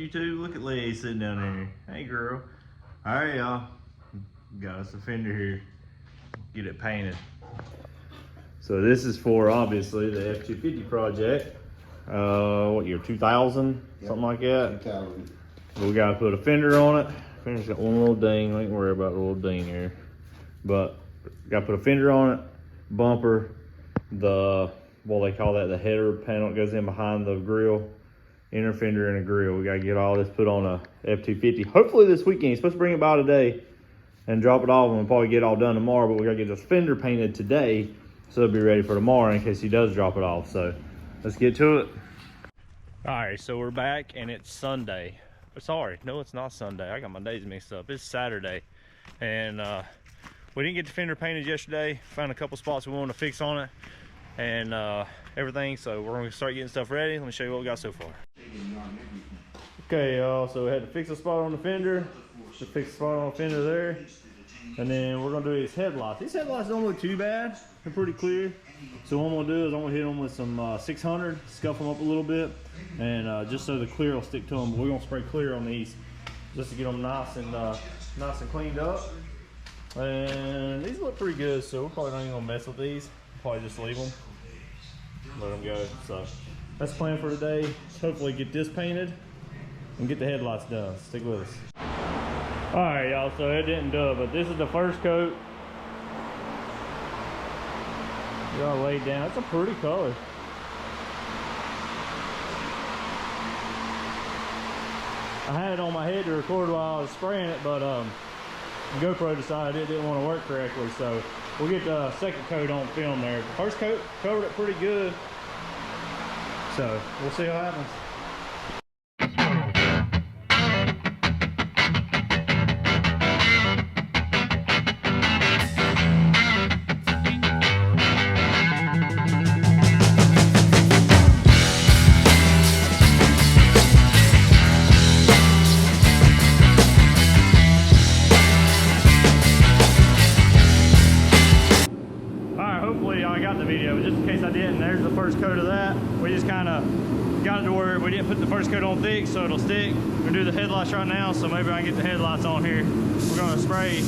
YouTube? Look at Leigh sitting down there. Hey, girl. All right, y'all. Got us a fender here. Get it painted. So this is for, obviously, the F250 project. What year, 2000? Yep. Something like that? 2000. We gotta put a fender on it. Fender's got one little ding. I ain't worry about the little ding here. But gotta put a fender on it, bumper, the, what they call that, the header panel that goes in behind the grill, inner fender and a grill. We gotta get all this put on a F250. Hopefully this weekend. He's supposed to bring it by today and drop it off, and we'll probably get it all done tomorrow, but we gotta get this fender painted today so it'll be ready for tomorrow in case he does drop it off. So let's get to it. All right, so we're back and it's Sunday. Sorry, no, it's not Sunday. I got my days mixed up. It's Saturday. And we didn't get the fender painted yesterday. Found a couple spots we wanted to fix on it and everything. So we're gonna start getting stuff ready. Let me show you what we got so far. Okay, y'all, so we had to fix a spot on the fender. To fix the spot on the fender there. And then we're gonna do these headlights. These headlights don't look too bad. They're pretty clear. So what I'm gonna do is I'm gonna hit them with some 600, scuff them up a little bit, and just so the clear will stick to them. But we're gonna spray clear on these just to get them nice and cleaned up. And these look pretty good, so we're probably not even gonna mess with these. Probably just leave them, let them go. So that's the plan for today. Hopefully get this painted and get the headlights done. Stick with us. All right, y'all, so it didn't do it, but this is the first coat. Y'all laid down. It's a pretty color. I had it on my head to record while I was spraying it, but the GoPro decided it didn't want to work correctly, so we'll get the second coat on film there. The first coat covered it pretty good, so we'll see what happens. There's the first coat of that. We just kind of got it to where we didn't put the first coat on thick so it'll stick. We're gonna do the headlights right now, so maybe I can get the headlights on here. We're gonna spray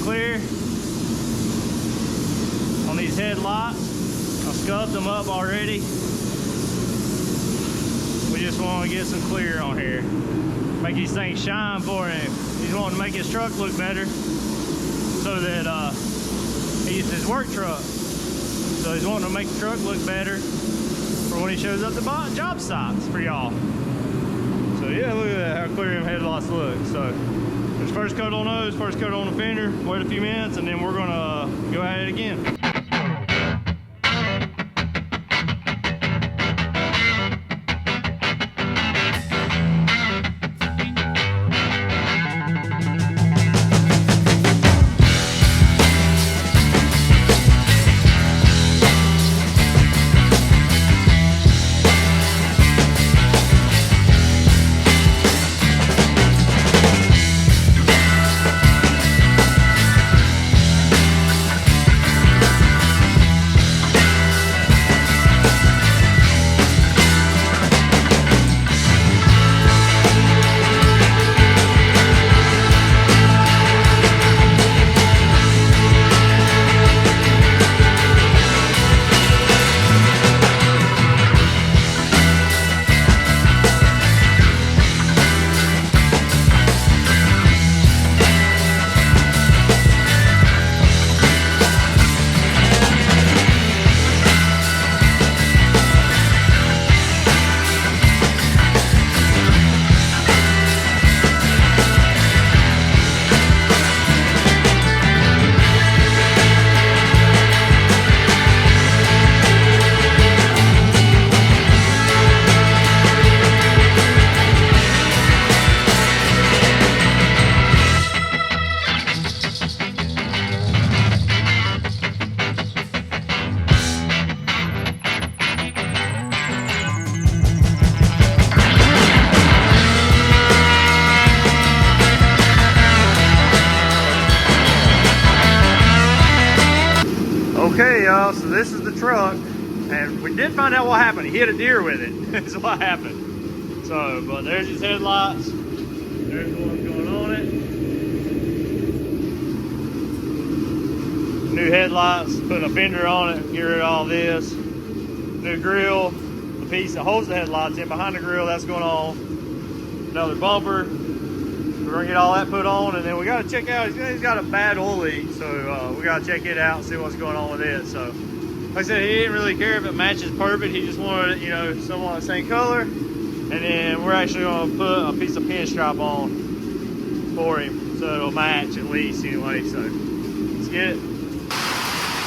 clear on these headlights. I scuffed them up already. We just want to get some clear on here. Make these things shine for him. He's wanting to make his truck look better so that he's his work truck. So he's wanting to make the truck look better for when he shows up to job sites for y'all. So yeah, look at that, how clear them headlights look. So there's first coat on those, first coat on the fender, wait a few minutes, and then we're gonna go at it again. Okay, y'all, so this is the truck, and we did find out what happened. He hit a deer with it. That's what happened. So, but there's his headlights. There's what's going on it. New headlights, putting a fender on it, get rid of all this. New grill, the piece that holds the headlights in behind the grill, that's going on. Another bumper. We're gonna get all that put on, and then we gotta check out, he's got a bad oil leak, so we gotta check it out and see what's going on with it. So, like I said, he didn't really care if it matches perfect. He just wanted it, you know, somewhat the same color. And then we're actually gonna put a piece of pinstripe on for him, so it'll match at least anyway. So, let's get it.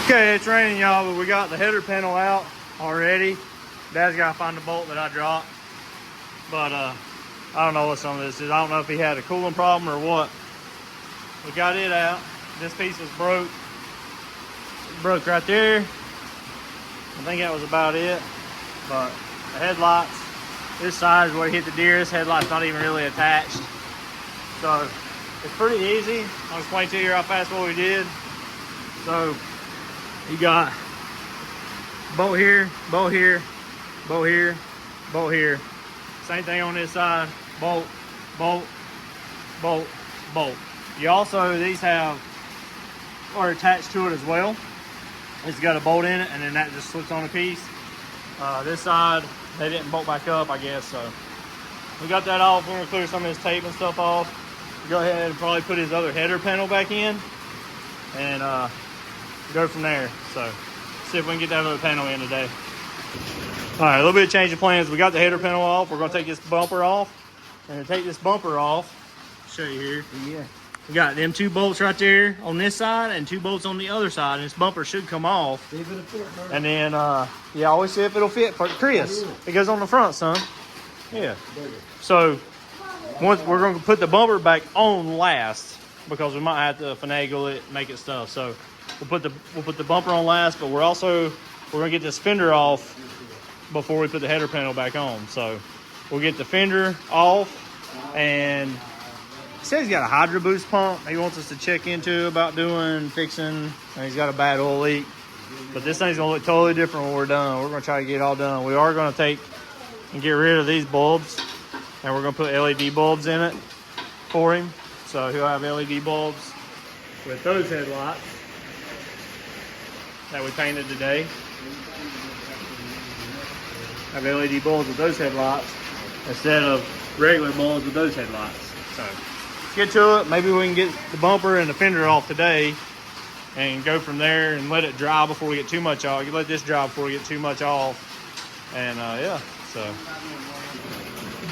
Okay, it's raining, y'all, but we got the header panel out already. Dad's gotta find the bolt that I dropped, but I don't know what some of this is. I don't know if he had a cooling problem or what. We got it out. This piece was broke. It broke right there. I think that was about it. But the headlights, this side is where he hit the deer. This headlight's not even really attached. So it's pretty easy. I'll explain to you how fast what we did. So you got bolt here, bolt here, bolt here, bolt here. Same thing on this side. Bolt, bolt, bolt, bolt. You also, these are attached to it as well. It's got a bolt in it, and then that just slips on a piece. This side, they didn't bolt back up, I guess, so. We got that off. We're gonna clear some of his tape and stuff off. Go ahead and probably put his other header panel back in, and go from there. So, see if we can get that other panel in today. All right, a little bit of change of plans. We got the header panel off. We're gonna take this bumper off. And to take this bumper off, I'll show you here. Yeah. We got them 2 bolts right there on this side and 2 bolts on the other side. And this bumper should come off. See if it'll fit, bro. And then, yeah, always see if it'll fit for Chris. It goes on the front, son. Yeah. So, once we're gonna put the bumper back on last because we might have to finagle it, make it stuff. So, we'll put the bumper on last, but we're gonna get this fender off before we put the header panel back on. So we'll get the fender off, and he says he's got a Hydro Boost pump he wants us to check into about fixing, and he's got a bad oil leak. But this thing's gonna look totally different when we're done. We're gonna try to get it all done. We are gonna take and get rid of these bulbs, and we're gonna put LED bulbs in it for him. So he'll have LED bulbs with those headlights that we painted today. Have LED bulbs with those headlights instead of regular bulbs with those headlights. So let's get to it. Maybe we can get the bumper and the fender off today and go from there and let it dry before we get too much off. You let this dry before we get too much off. And yeah, so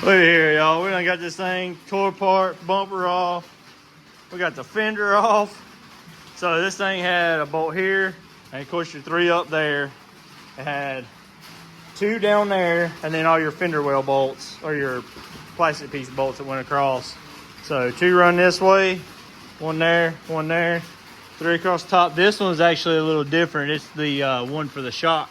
look at here, y'all. We done got this thing tore apart, bumper off. We got the fender off. So this thing had a bolt here, and of course your 3 up there. It had 2 down there, and then all your fender well bolts or your plastic piece bolts that went across. So 2 run this way, 1 there, 3 across the top. This one's actually a little different. It's the one for the shock.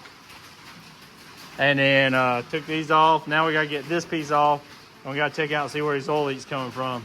And then took these off. Now we gotta get this piece off, and we gotta check out and see where his oil leak's coming from.